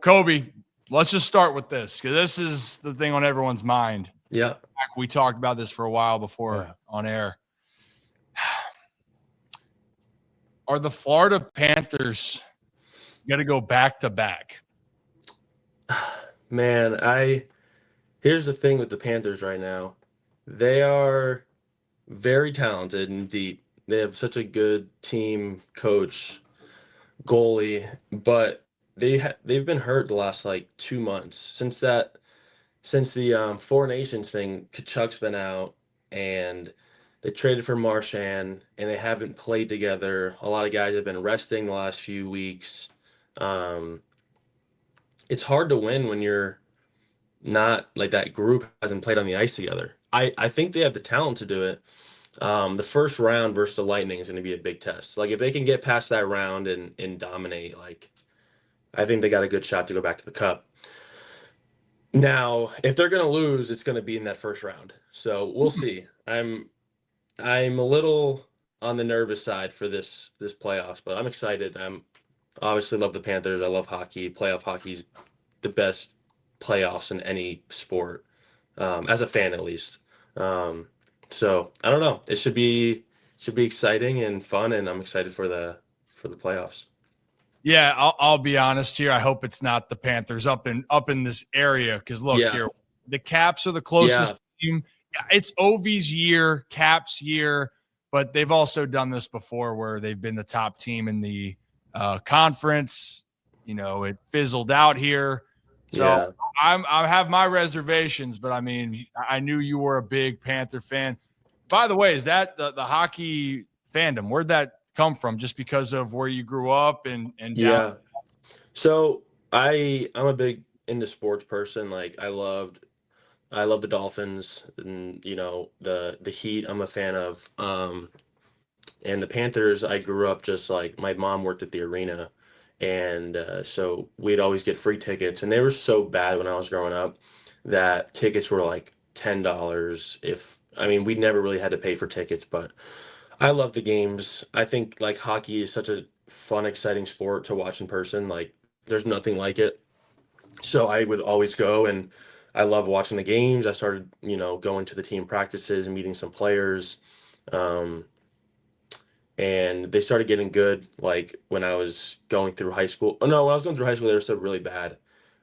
Coby, let's just start with this because this is the thing on everyone's mind. Yeah. We talked about this for a while before on air. Are the Florida Panthers going to go back to back? Man, here's the thing with the Panthers right now. They are very talented and deep. They have such a good team, coach, goalie, but they've been hurt the last like 2 months since the Four Nations thing. Kachuk's been out, and they traded for Marchand, and they haven't played together. A lot of guys have been resting the last few weeks. Um, it's hard to win when you're not like that group hasn't played on the ice together. I think they have the talent to do it. The first round versus the Lightning is going to be a big test. Like if they can get past that round and dominate, like I think they got a good shot to go back to the Cup. Now, if they're going to lose, it's going to be in that first round. So we'll see. I'm a little on the nervous side for this playoffs, but I'm excited. I'm obviously love the Panthers. I love hockey. Playoff hockey's the best playoffs in any sport, as a fan at least. So I don't know. It should be exciting and fun, and I'm excited for the playoffs. Yeah, I'll be honest here. I hope it's not the Panthers up in this area because look here, the Caps are the closest team. It's Ovi's year, Caps year, but they've also done this before where they've been the top team in the conference. You know, it fizzled out here. So I have my reservations, but I mean, I knew you were a big Panther fan. By the way, is that the hockey fandom? Where'd that come from? Just because of where you grew up and yeah. So I'm a big into sports person. Like I love the Dolphins and the Heat I'm a fan of. And the Panthers, I grew up just like my mom worked at the arena. And so we'd always get free tickets, and they were so bad when I was growing up that tickets were like $10. We never really had to pay for tickets, but I love the games. I think like hockey is such a fun, exciting sport to watch in person. Like there's nothing like it. So I would always go, and I love watching the games. I started, going to the team practices and meeting some players. Um, and they started getting good like when I was going through high school. Oh no, when I was going through high school, they were still really bad.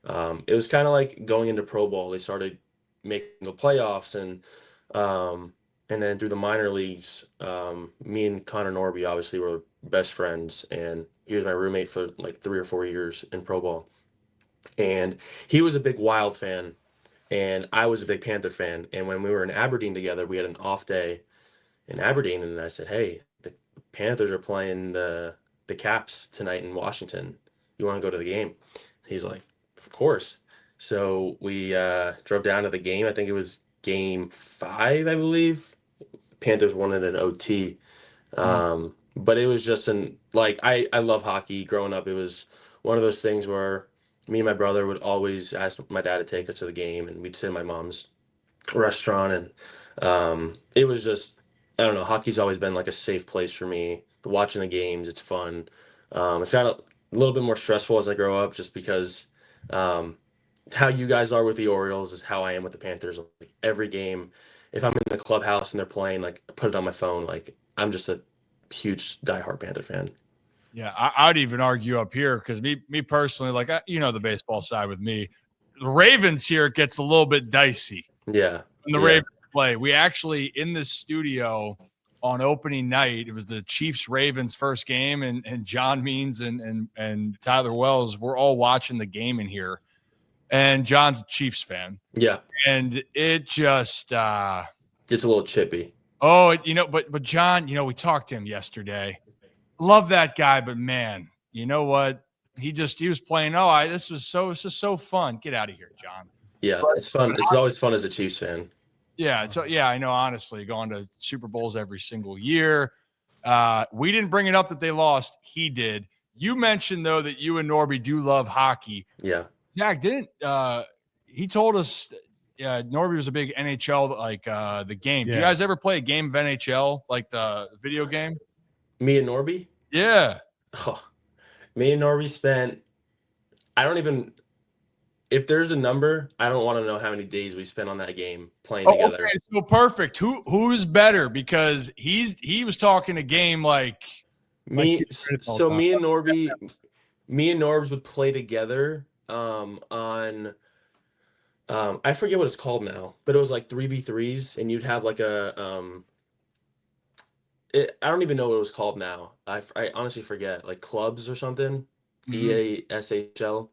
It was kind of like going into pro ball. They started making the playoffs, and then through the minor leagues, me and Connor Norby obviously were best friends, and he was my roommate for like 3 or 4 years in pro ball. And he was a big Wild fan, and I was a big Panther fan. And when we were in Aberdeen together, we had an off day in Aberdeen, and I said, "Hey, the Panthers are playing the Caps tonight in Washington. You want to go to the game?" He's like, "Of course." So we drove down to the game. I think it was game 5, I believe. Panthers won it in OT. But it was just I love hockey. Growing up, it was one of those things where me and my brother would always ask my dad to take us to the game, and we'd sit in my mom's restaurant, and it was just, I don't know, hockey's always been like a safe place for me. Watching the games, it's fun. It's got a little bit more stressful as I grow up, just because how you guys are with the Orioles is how I am with the Panthers. Like every game, if I'm in the clubhouse and they're playing, like I put it on my phone. Like I'm just a huge diehard Panther fan. Yeah, I'd even argue up here because me personally, like the baseball side with me, the Ravens here, it gets a little bit dicey. Yeah, when the Ravens play, we actually in this studio on opening night, it was the Chiefs Ravens first game, and John Means and Tyler Wells were all watching the game in here, and John's a Chiefs fan. Yeah, and it just it's a little chippy. Oh, but John, we talked to him yesterday. Love that guy, but man, you know what? He was playing. This is so fun. Get out of here, John. Yeah, it's fun. It's always fun as a Chiefs fan. Yeah, I know. Honestly, going to Super Bowls every single year. We didn't bring it up that they lost. He did. You mentioned though that you and Norby do love hockey. Yeah. Zach didn't. He told us. Norby was a big NHL the game. Yeah. Do you guys ever play a game of NHL, like the video game? Me and Norby? Yeah. Oh, me and Norby spent, I don't even if there's a number, I don't want to know how many days we spent on that game playing Oh, together. okay, so perfect. Who's better? Because he was talking a game like So me and Norbs would play together on I forget what it's called now, but it was like 3v3s, and you'd have like I don't even know what it was called now. I honestly forget, like clubs or something, Mhm. EASHL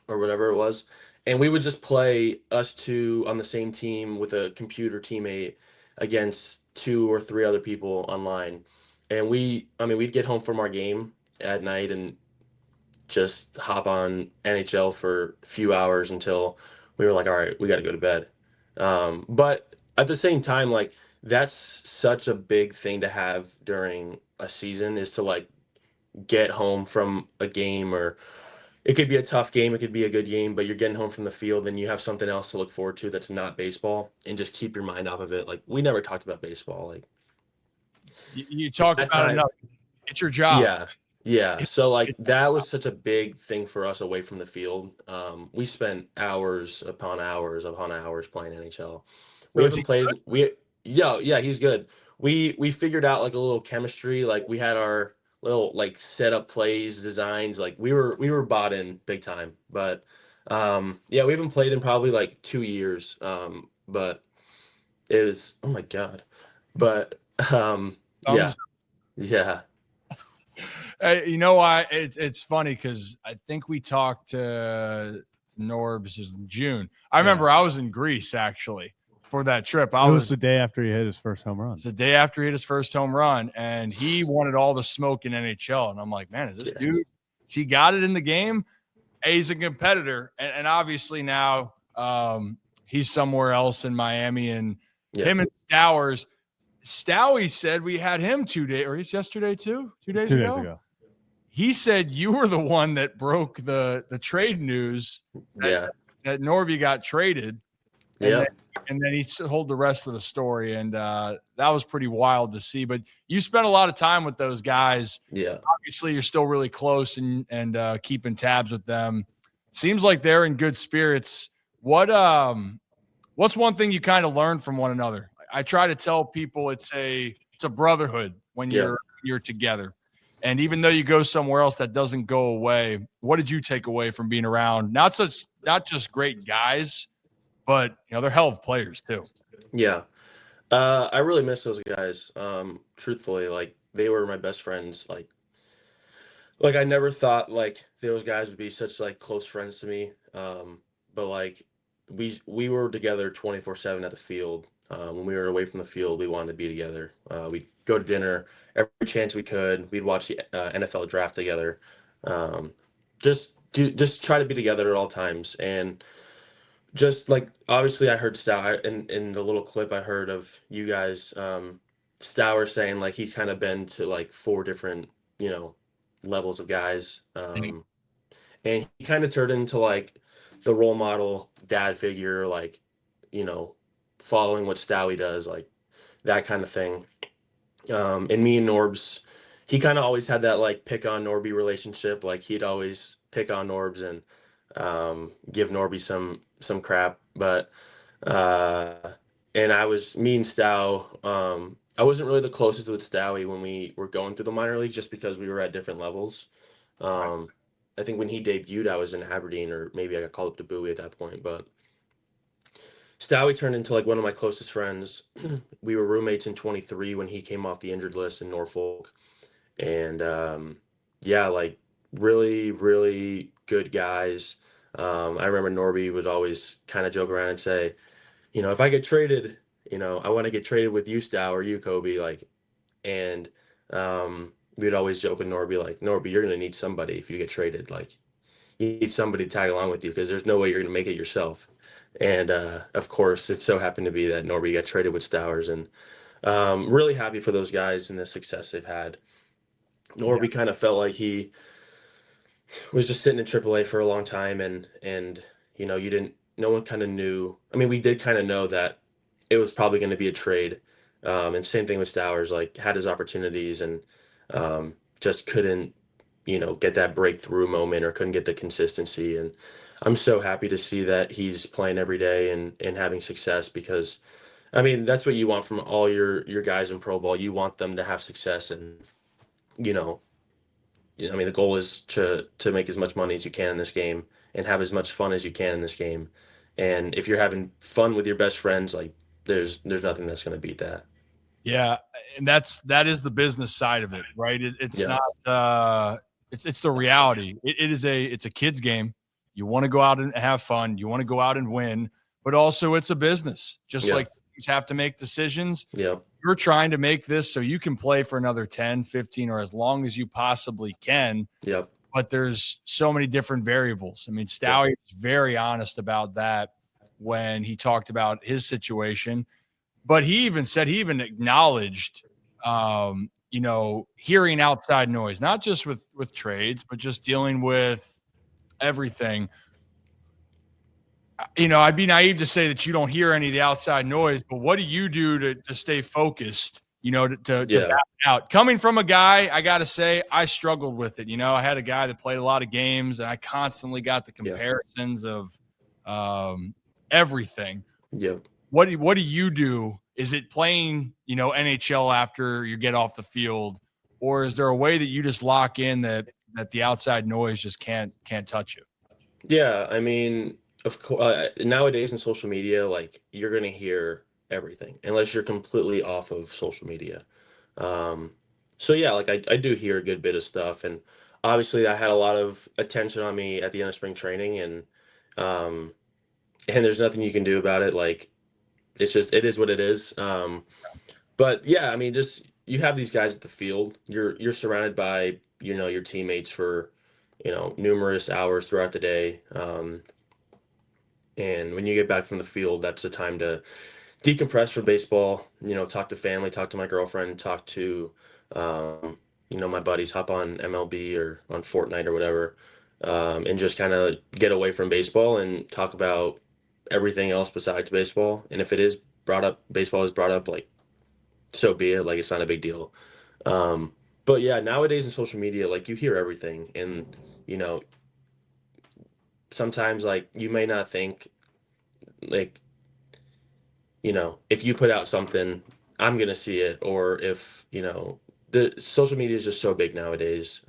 or whatever it was. And we would just play us two on the same team with a computer teammate against two or three other people online. And I mean, we'd get home from our game at night and just hop on NHL for a few hours until we were like, all right, we got to go to bed. But at the same time, like that's such a big thing to have during a season, is to like get home from a game, or it could be a tough game, it could be a good game, but you're getting home from the field and you have something else to look forward to that's not baseball, and just keep your mind off of it. Like we never talked about baseball. Like You talk that about it time, enough. It's your job. yeah, yeah. So like It's that was such a big thing for us away from the field. We spent hours upon hours playing NHL. We so is he haven't played. Yeah, he's good. We figured out like a little chemistry. Like we had our little like setup plays, designs. Like we were bought in big time. But yeah, we haven't played in probably like 2 years. But it was, oh my God. But yeah, thumbs? yeah, You know why? It's funny because I think we talked to Norbs in June. I Yeah. remember I was in Greece actually for that trip. It was the day after he hit his first home run. It's the day after he hit his first home run, and he wanted all the smoke in NHL. And I'm like, man, is this yes. dude? He got it in the game. He's a competitor, and obviously now he's somewhere else in Miami, and Yeah. him and Stowers. Stowie said we had him 2 days, or he's yesterday too, 2 days 2 ago. days ago. He said you were the one that broke the trade news that, that Norby got traded, and then he told the rest of the story, and that was pretty wild to see. But you spent a lot of time with those guys. Yeah. Obviously, you're still really close and keeping tabs with them. Seems like they're in good spirits. What's one thing you kind of learned from one another? I try to tell people it's a brotherhood when you're together. And even though you go somewhere else, that doesn't go away. What did you take away from being around not just great guys, but they're hell of players too? Yeah. I really miss those guys. Truthfully, like they were my best friends. Like I never thought like those guys would be such like close friends to me. But like we were together 24/7 at the field. When we were away from the field, we wanted to be together. We'd go to dinner every chance we could. We'd watch the NFL draft together. Um, just try to be together at all times. And just like obviously I heard in the little clip I heard of you guys, Stour saying like he kind of been to like four different, you know, levels of guys. And he kind of turned into like the role model dad figure, like, you know, following what Stowie does, like that kind of thing. And me and Norbs, he kind of always had that like pick on Norby relationship. Like he'd always pick on Norbs and give Norby some crap. But uh, and me and Stow, I wasn't really the closest with Stowie when we were going through the minor leagues, just because we were at different levels. I think when he debuted, I was in Aberdeen, or maybe I got called up to Bowie at that point. But Stowie turned into like one of my closest friends. We were roommates in 23 when he came off the injured list in Norfolk. And yeah, like really, really good guys. I remember Norby would always kind of joke around and say, if I get traded, I want to get traded with you, Stow, or you, Coby. Like, and we'd always joke with Norby, like, Norby, you're going to need somebody if you get traded. Like, you need somebody to tag along with you, because there's no way you're going to make it yourself. And of course, it so happened to be that Norby got traded with Stowers, and really happy for those guys and the success they've had. Norby kind of felt like he was just sitting in AAA for a long time, and no one kind of knew. I mean, we did kind of know that it was probably going to be a trade. And same thing with Stowers, like had his opportunities and just couldn't, get that breakthrough moment, or couldn't get the consistency. And I'm so happy to see that he's playing every day and having success because, I mean, that's what you want from all your guys in pro ball. You want them to have success and, you know, I mean, the goal is to make as much money as you can in this game and have as much fun as you can in this game. And if you're having fun with your best friends, like there's nothing that's going to beat that. Yeah, and that is the business side of it, right? It's Yeah. not it's the reality. It's a kid's game. You want to go out and have fun. You want to go out and win, but also it's a business. Just like teams have to make decisions. Yeah. You're trying to make this so you can play for another 10, 15, or as long as you possibly can. Yep. But there's so many different variables. I mean, Stowie was very honest about that when he talked about his situation. But he even acknowledged, hearing outside noise, not just with trades, but just dealing with everything. I'd be naive to say that you don't hear any of the outside noise, but what do you do to stay focused, to back out? Coming from a guy, I got to say, I struggled with it. I had a guy that played a lot of games, and I constantly got the comparisons of everything. Yep. What do you do? Is it playing, NHL after you get off the field, or is there a way that you just lock in that the outside noise just can't touch you? Yeah, I mean, of course, nowadays in social media, like you're gonna hear everything unless you're completely off of social media. So yeah, like I do hear a good bit of stuff, and obviously I had a lot of attention on me at the end of spring training, um, and there's nothing you can do about it. Like it is what it is. But yeah, I mean, just you have these guys at the field. You're surrounded by your teammates for numerous hours throughout the day. And when you get back from the field, that's the time to decompress from baseball. Talk to family, talk to my girlfriend, talk to my buddies, hop on MLB or on Fortnite or whatever, and just kind of get away from baseball and talk about everything else besides baseball. And if it is brought up, baseball is brought up, like, so be it. Like, it's not a big deal. But yeah, nowadays in social media, like you hear everything, and sometimes like you may not think like if you put out something, I'm gonna see it, or if the social media is just so big nowadays.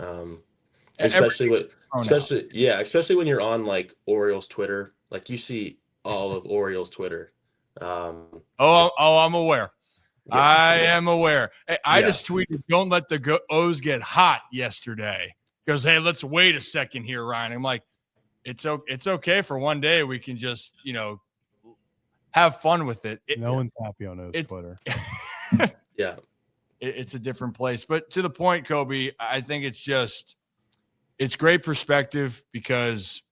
Especially when you're on like Orioles Twitter, like you see all of Orioles Twitter. I'm aware. Yeah. I am aware. Hey, I just tweeted, "Don't let the O's get hot" yesterday. Goes, hey, let's wait a second here, Ryan. I'm like, it's okay for one day. We can just have fun with it. No one's happy on O's Twitter. Yeah, it's a different place. But to the point, Coby, I think it's great perspective because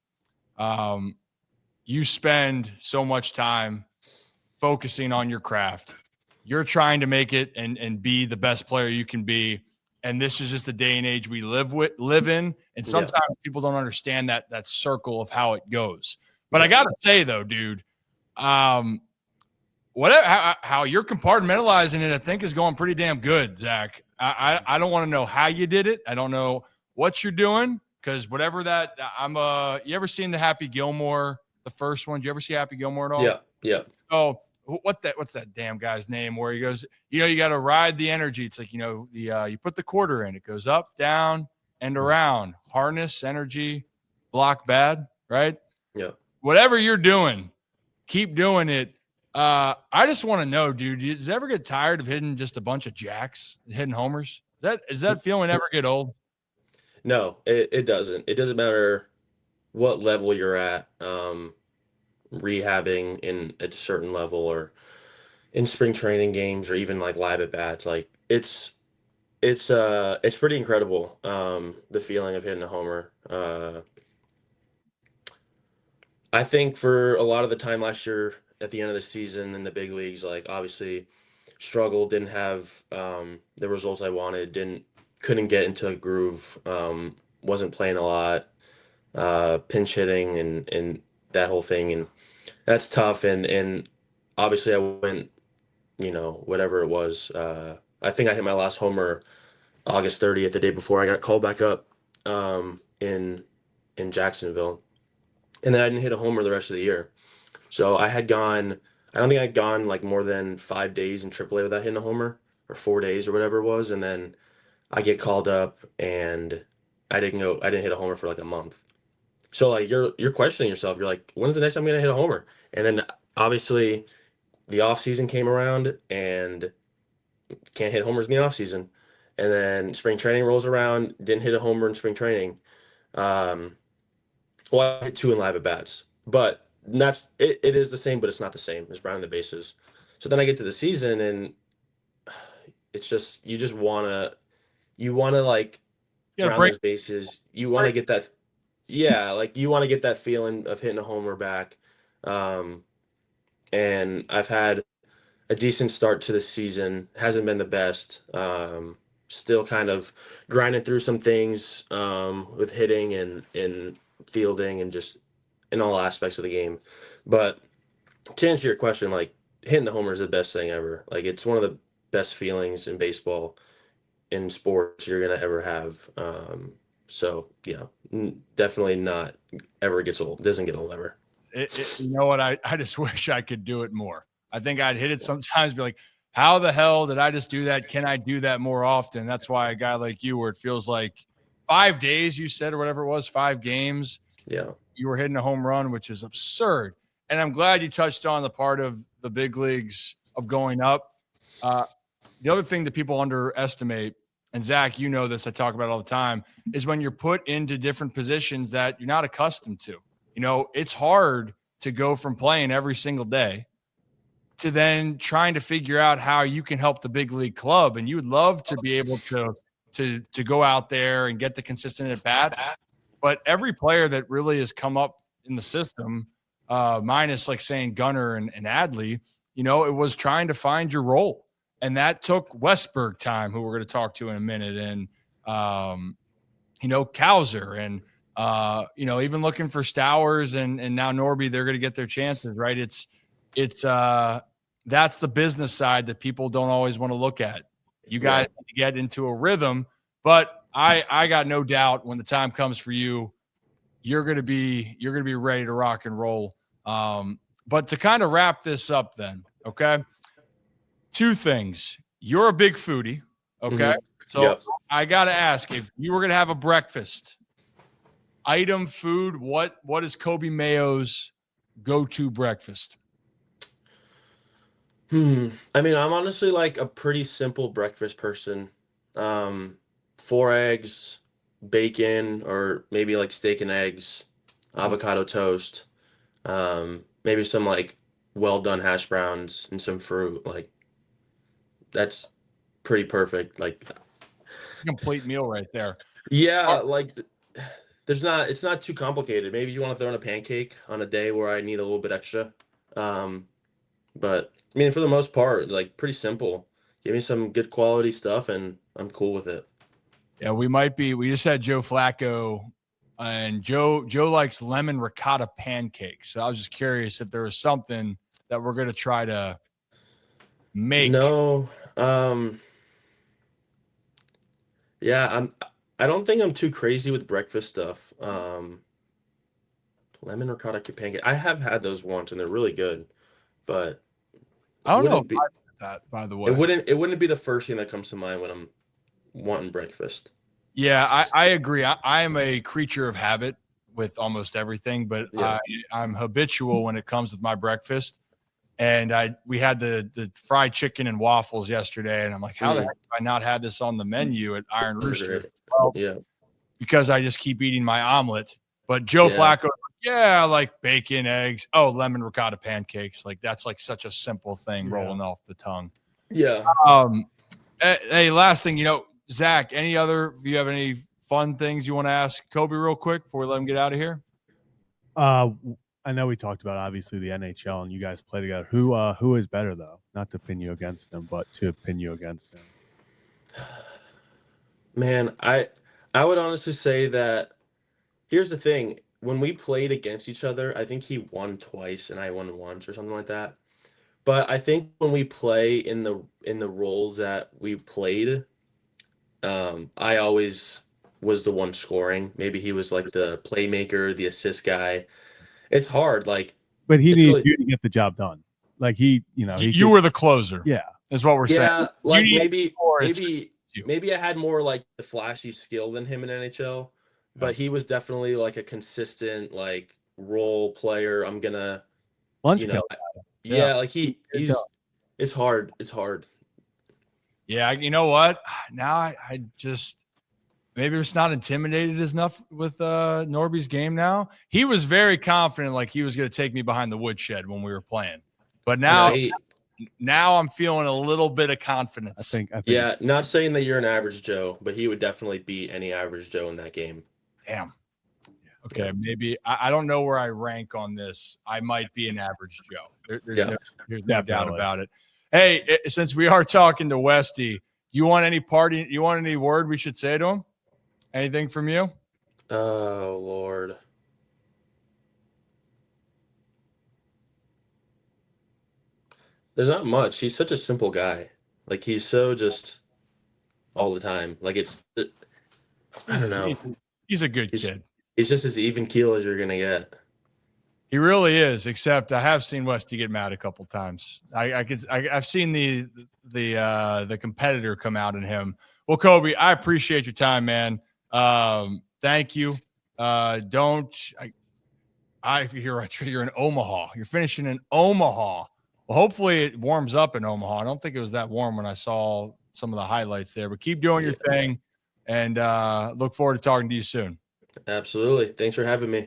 you spend so much time focusing on your craft. You're trying to make it and be the best player you can be. And this is just the day and age we live in. And sometimes people don't understand that circle of how it goes. But I got to say, though, dude, whatever how you're compartmentalizing it, I think is going pretty damn good, Zach. I don't want to know how you did it. I don't know what you're doing, because whatever that you ever seen the Happy Gilmore, the first one? Did you ever see Happy Gilmore at all? Yeah. Oh, what's that damn guy's name where he goes, you got to ride the energy. It's like, you put the quarter in, it goes up, down, and around. Harness energy, block bad, right? Yeah. Whatever you're doing, keep doing it. I just want to know, dude, does it ever get tired of hitting just a bunch of jacks, hitting homers? Is that feeling ever get old? No, it doesn't. It doesn't matter what level you're at, rehabbing in a certain level or in spring training games or even like live at bats. Like it's pretty incredible. The feeling of hitting a homer. I think for a lot of the time last year at the end of the season in the big leagues, like obviously struggled, didn't have the results I wanted, couldn't get into a groove, wasn't playing a lot, pinch hitting and that whole thing, and that's tough. And obviously I went, whatever it was. I think I hit my last homer August 30th, the day before I got called back up in Jacksonville. and then I didn't hit a homer the rest of the year. So I don't think I'd gone like more than 5 days in AAA without hitting a homer, or 4 days or whatever it was. And then I get called up and I didn't hit a homer for like a month. So like you're questioning yourself. You're like, when's the next time I'm gonna hit a homer? And then obviously the off season came around and can't hit homers in the off season. And then spring training rolls around, didn't hit a homer in spring training. Um, well, I hit two in live at bats, but it is the same, but it's not the same as rounding the bases. So then I get to the season and it's just you wanna like round those bases. You wanna get that, yeah, like you wanna get that feeling of hitting a homer back. And I've had a decent start to the season. Hasn't been the best. Still kind of grinding through some things with hitting and fielding and just in all aspects of the game. But to answer your question, like hitting the homer is the best thing ever. Like it's one of the best feelings in baseball, in sports you're gonna ever have. So yeah, definitely not ever gets old. Doesn't get old ever. You know what? I just wish I could do it more. I think I'd hit it sometimes, be like, how the hell did I just do that? Can I do that more often? That's why a guy like you, where it feels like 5 days, you said, or whatever it was, 5 games. Yeah. You were hitting a home run, which is absurd. And I'm glad you touched on the part of the big leagues of going up. The other thing that people underestimate, and Zach, you know this, I talk about it all the time, is when you're put into different positions that you're not accustomed to. You know, it's hard to go from playing every single day to then trying to figure out how you can help the big league club. And you would love to be able to go out there and get the consistent at bats. But every player that really has come up in the system, minus like saying Gunnar and Adley, you know, it was trying to find your role. And that took Westberg time, who we're going to talk to in a minute. And, you know, Kowser and, you know, even looking for Stowers and now Norby, they're going to get their chances, right? That's the business side that people don't always want to look at. You guys need to get into a rhythm, but I got no doubt when the time comes for you, you're going to be ready to rock and roll. But to kind of wrap this up then, okay? 2 things. You're a big foodie, okay? Mm-hmm. So I got to ask, if you were going to have a breakfast item, food, what is Coby Mayo's go-to breakfast? I mean, I'm honestly like a pretty simple breakfast person. 4 eggs, bacon, or maybe like steak and eggs, avocado toast, maybe some like well done hash browns and some fruit. Like that's pretty perfect. Like complete meal right there. Yeah, like it's not too complicated. Maybe you want to throw in a pancake on a day where I need a little bit extra. But I mean, for the most part, like pretty simple. Give me some good quality stuff and I'm cool with it. Yeah, we just had Joe Flacco, and Joe likes lemon ricotta pancakes. So I was just curious if there was something that we're going to try to make. No. Yeah, I don't think I'm too crazy with breakfast stuff. Lemon ricotta pancake. I have had those once and they're really good, but I don't know about that, by the way. It wouldn't be the first thing that comes to mind when I'm wanting breakfast. Yeah, I agree. I am a creature of habit with almost everything, but I'm habitual when it comes with my breakfast. And we had the fried chicken and waffles yesterday, and I'm like, how the heck have I not had this on the menu at Iron Rooster? Well, because I just keep eating my omelet. But Joe Flacco, like bacon, eggs, lemon ricotta pancakes. Like that's like such a simple thing rolling off the tongue. Yeah. Hey, last thing, you know, Zach, do you have any fun things you want to ask Coby real quick before we let him get out of here? I know we talked about obviously the NHL and you guys play together. Who is better though? Not to pin you against him, but to pin you against him. Man, I would honestly say that here's the thing. When we played against each other, I think he won twice and I won once or something like that. But I think when we play in the roles that we played, I always was the one scoring. Maybe he was like the playmaker, the assist guy. it's hard. Like, but he it's needs really, you to get the job done. Like you were the closer. yeah. Is what we're saying. yeah, like You maybe you. maybe I had more like the flashy skill than him in NHL, but he was definitely like a consistent like role player. I'm gonna, Lunch you pail know, guy. yeah, like he's it's hard. It's hard. Yeah, you know what? Now I just maybe it's not intimidated enough with Norby's game now. He was very confident, like he was going to take me behind the woodshed when we were playing. But now, now I'm feeling a little bit of confidence. I think. Yeah, not saying that you're an average Joe, but he would definitely beat any average Joe in that game. Damn. Okay, maybe I don't know where I rank on this. I might be an average Joe. There's no doubt about it. Hey, since we are talking to Westy, you want any word we should say to him? Anything from you? Oh, Lord. There's not much. He's such a simple guy. Like, he's so just all the time. Like, I don't know. He's a good kid. He's just as even keel as you're going to get. He really is, except I have seen Westy get mad a couple times. I've seen the competitor come out in him. Well, Coby, I appreciate your time, man. Thank you. You're in Omaha. You're finishing in Omaha. Well, hopefully it warms up in Omaha. I don't think it was that warm when I saw some of the highlights there, but keep doing your thing, and look forward to talking to you soon. Absolutely. Thanks for having me.